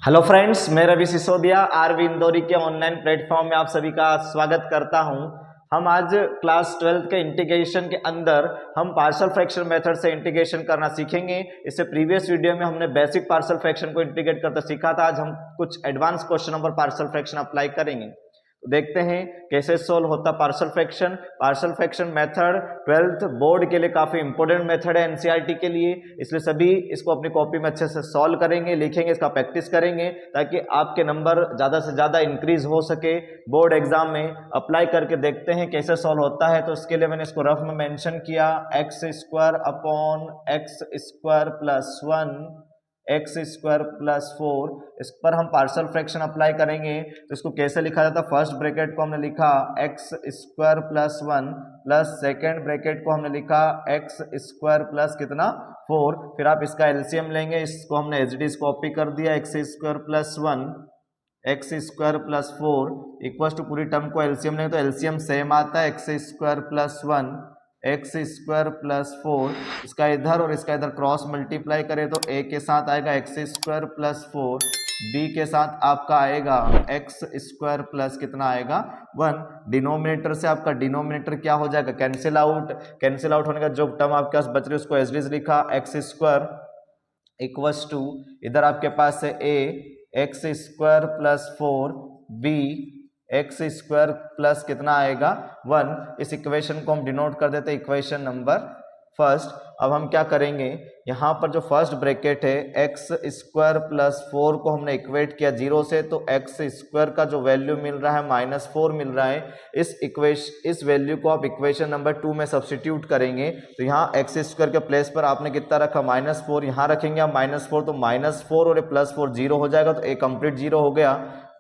Hello friends, मैं Ravi Sisodia RV Indori के online platform में आप सभी का स्वागत करता हूं। हम आज क्लास 12 के इंटीग्रेशन के अंदर हम पार्शियल फ्रैक्शन मेथड से इंटीग्रेशन करना सीखेंगे। इससे प्रीवियस वीडियो में हमने बेसिक पार्शियल फ्रैक्शन को इंटीग्रेट करते सीखा था। आज हम कुछ एडवांस क्वेश्चनों पर पार्शियल फ्रैक्शन अप्लाई करेंगे। तो देखते हैं कैसे सोल्व होता partial fraction. Partial fraction method 12th board के लिए काफी इंपॉर्टेंट मेथड है एनसीईआरटी के लिए, इसलिए सभी इसको अपनी कॉपी में अच्छे से सॉल्व करेंगे, लिखेंगे, इसका प्रैक्टिस करेंगे ताकि आपके नंबर ज्यादा से ज्यादा इंक्रीज हो सके बोर्ड एग्जाम में। अप्लाई करके देखते हैं कैसे सॉल्व होता है। तो इसके लिए मैंने इसको रफ में मेंशन किया, x square upon x square plus 1 x square plus 4, इस पर हम पार्शियल फ्रैक्शन अप्लाई करेंगे। तो इसको कैसे लिखा जाता है, फर्स्ट ब्रैकेट को हमने लिखा X square plus 1 plus second bracket को हमने लिखा एक्स स्क्वायर प्लस कितना 4। फिर आप इसका एलसीएम लेंगे, इसको हमने एज इट इज कॉपी कर दिया, x square plus 1 x square plus 4 equal to पूरी टर्म को एलसीएम लेंगे तो एलसीएम सेम आता है, x square plus 1 x square plus 4, इसका इधर और इसका इधर क्रॉस मल्टीप्लाई करें तो ए के साथ आएगा एक्स स्क्वायर प्लस 4, बी के साथ आपका आएगा एक्स स्क्वायर प्लस कितना आएगा 1। डिनोमिनेटर से आपका डिनोमिनेटर क्या हो जाएगा, कैंसिल आउट। कैंसिल आउट होने का जो टर्म आपके पास बच रही है उसको एज इट इज लिखा, एक्स स्क्वायर इक्वल्स टू इधर आपके पास है A X square plus 4, B X square plus कितना आएगा 1। इस इक्वेशन को हम डिनोट कर देते हैं इक्वेशन नंबर फर्स्ट। अब हम क्या करेंगे, यहाँ पर जो फर्स्ट ब्रैकेट है एक्स स्क्वायर प्लस 4 को हमने इक्वेट किया 0 से, तो एक्स स्क्वायर का जो वैल्यू मिल रहा है -4 मिल रहा है। इस वैल्यू को आप इक्वेशन नंबर 2 में सब्स्टिट्यूट करेंगे तो यहाँ एक्स स्क्वायर के प्लेस पर आपने कितना रखा -4, यहाँ रखेंगे आप -4 तो -4 और +4 0 हो जाएगा, तो ए कंप्लीट 0 हो गया।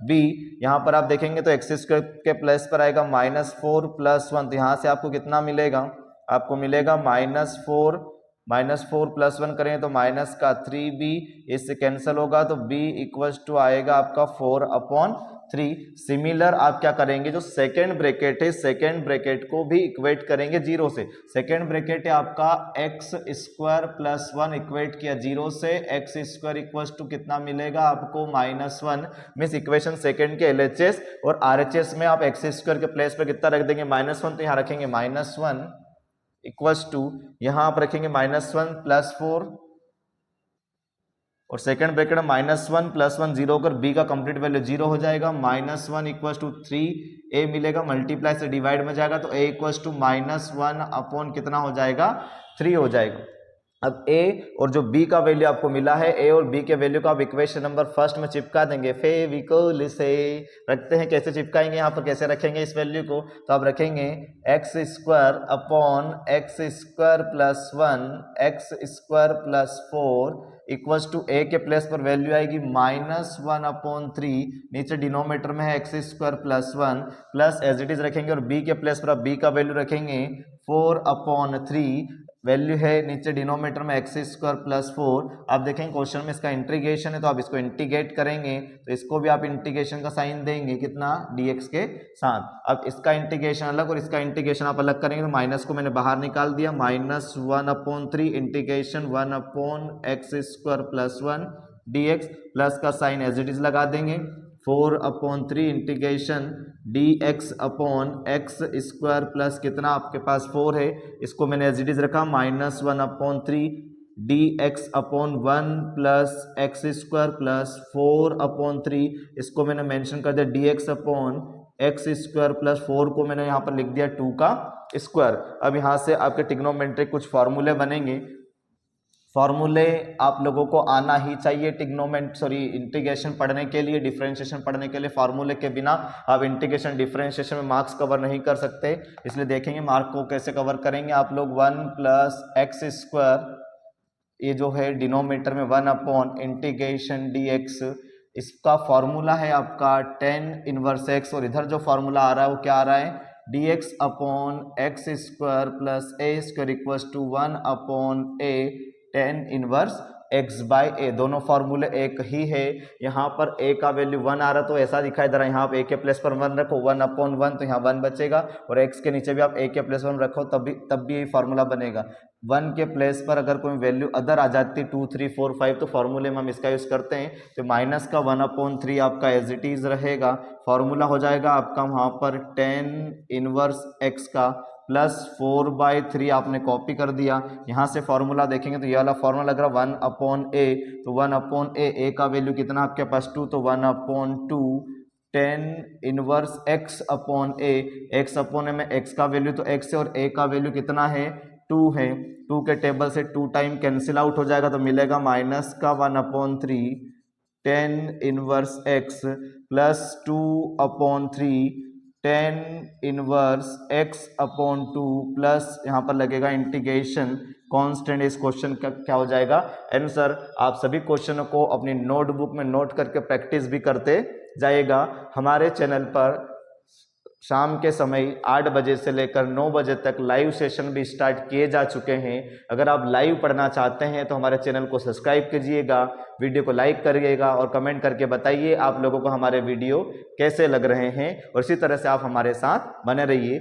बी यहाँ पर आप देखेंगे तो एक्स स्क्वायर के प्लेस पर आएगा -4 + 1, तो यहाँ से आपको कितना मिलेगा, आपको मिलेगा -4 + 1 करेंगे तो माइनस का 3b, इससे कैंसिल होगा तो b इक्वल्स टू आएगा आपका 4/3। सिमिलर आप क्या करेंगे, जो सेकेंड ब्रैकेट है सेकेंड ब्रैकेट को भी इक्वेट करेंगे 0 से। सेकेंड ब्रैकेट है आपका एक्स स्क्वायर प्लस 1 इक्वेट किया 0 से, एक्स स्क्वायर इक्वल्स टू कितना मिलेगा आपको -1। मीन्स इक्वेशन सेकेंड के एलएचएस और आरएचएस में आप एक्स स्क्वायर के प्लेस पर कितना रख देंगे -1, तो यहाँ रखेंगे -1 इक्वल्स टू यहाँ आप रखेंगे -1 + 4 और सेकंड ब्रैकेट में -1 + 1 0 होकर b का कंप्लीट वैल्यू 0 हो जाएगा। -1 इक्वल्स टू 3 a मिलेगा, मल्टीप्लाई से डिवाइड में जाएगा तो a इक्वल्स टू -1 अपॉन कितना हो जाएगा 3 हो जाएगा। अब a और जो b का वैल्यू आपको मिला है, a और b के वैल्यू को आप इक्वेशन नंबर फर्स्ट में चिपका देंगे फेविकोल से। रखते हैं कैसे चिपकाएंगे, यहाँ पर कैसे रखेंगे इस वैल्यू को, तो आप रखेंगे x square upon x square plus 1 x square plus 4 equals to a के प्लेस पर वैल्यू आएगी -1/3, नीचे डिनोमिनेटर में है x square plus 1 plus as it is रखेंगे और b के प्लेस पर आप b का वैल्यू रखेंगे 4/3, वैल्यू है नीचे डिनोमिनेटर में एक्स स्क्वायर प्लस 4। आप देखेंगे क्वेश्चन में इसका इंटीग्रेशन है तो आप इसको इंटीग्रेट करेंगे तो इसको भी आप इंटीग्रेशन का साइन देंगे कितना dx के साथ। अब इसका इंटीग्रेशन अलग और इसका इंटीग्रेशन आप अलग करेंगे तो माइनस को मैंने बाहर निकाल दिया, -1/3 integration 1/x square plus 1 dx plus का साइन एज इट इज लगा देंगे 4/3 integration dx upon x square plus कितना आपके पास 4 है, इसको मैंने एज इट इज रखा -1/3 dx upon 1 plus x square plus 4/3, इसको मैंने मेंशन कर दिया dx upon x square plus 4 को मैंने यहाँ पर लिख दिया 2 का स्क्वायर। अब यहाँ से आपके ट्रिग्नोमेट्रिक कुछ फॉर्मूले बनेंगे, फॉर्मूले आप लोगों को आना ही चाहिए इंटीग्रेशन पढ़ने के लिए, डिफरेंशिएशन पढ़ने के लिए। फॉर्मूले के बिना आप इंटीग्रेशन डिफरेंशिएशन में मार्क्स कवर नहीं कर सकते, इसलिए देखेंगे मार्क को कैसे कवर करेंगे आप लोग। 1 प्लस एक्स स्क्वायर, ये जो है डिनोमिनेटर में 1 इंटीग्रेशन dx, इसका फॉर्मूला है आपका tan इनवर्स x और इधर जो फॉर्मूला आ रहा है वो क्या आ रहा है, dx upon x square plus a square equals to 1/a tan inverse X by A, दोनों फॉर्मूले एक ही है। यहाँ पर ए का वैल्यू 1 आ रहा तो ऐसा दिखाई दे रहा है, यहाँ आप ए के प्लेस पर 1 रखो, 1/1 तो यहाँ 1 बचेगा, और एक्स के नीचे भी आप ए के प्लेस 1 रखो तब भी यही फार्मूला बनेगा। 1 के प्लेस पर अगर कोई वैल्यू अदर आ जाती 2 3 4 5 तो फॉर्मूले में हम इसका यूज करते हैं, तो माइनस का 1/3 आपका एज इट इज रहेगा। फॉर्मूला हो जाएगा आपका वहाँ पर tan इनवर्स एक्स का प्लस 4/3 आपने कॉपी कर दिया। यहाँ से फॉर्मूला देखेंगे तो ये वाला फॉर्मूला लग रहा 1/a, तो 1/a, ए का वैल्यू कितना आपके पास 2, तो 1/2 tan इनवर्स x अपॉन ए, x अपॉन ए में x का वैल्यू तो x है और a का वैल्यू कितना है 2 है, 2 के टेबल से 2 टाइम कैंसिल आउट हो जाएगा तो मिलेगा माइनस का 1/3 tan inverse x plus 2/3 tan inverse x upon 2 plus यहाँ पर लगेगा इंटीग्रेशन कांस्टेंट। इस क्वेश्चन का क्या हो जाएगा आंसर। आप सभी क्वेश्चनों को अपनी नोटबुक में नोट करके प्रैक्टिस भी करते जाएगा। हमारे चैनल पर शाम के समय 8 बजे से लेकर 9 बजे तक लाइव सेशन भी स्टार्ट किए जा चुके हैं। अगर आप लाइव पढ़ना चाहते हैं तो हमारे चैनल को सब्सक्राइब कीजिएगा, वीडियो को लाइक करिएगा और कमेंट करके बताइए आप लोगों को हमारे वीडियो कैसे लग रहे हैं, और इसी तरह से आप हमारे साथ बने रहिए।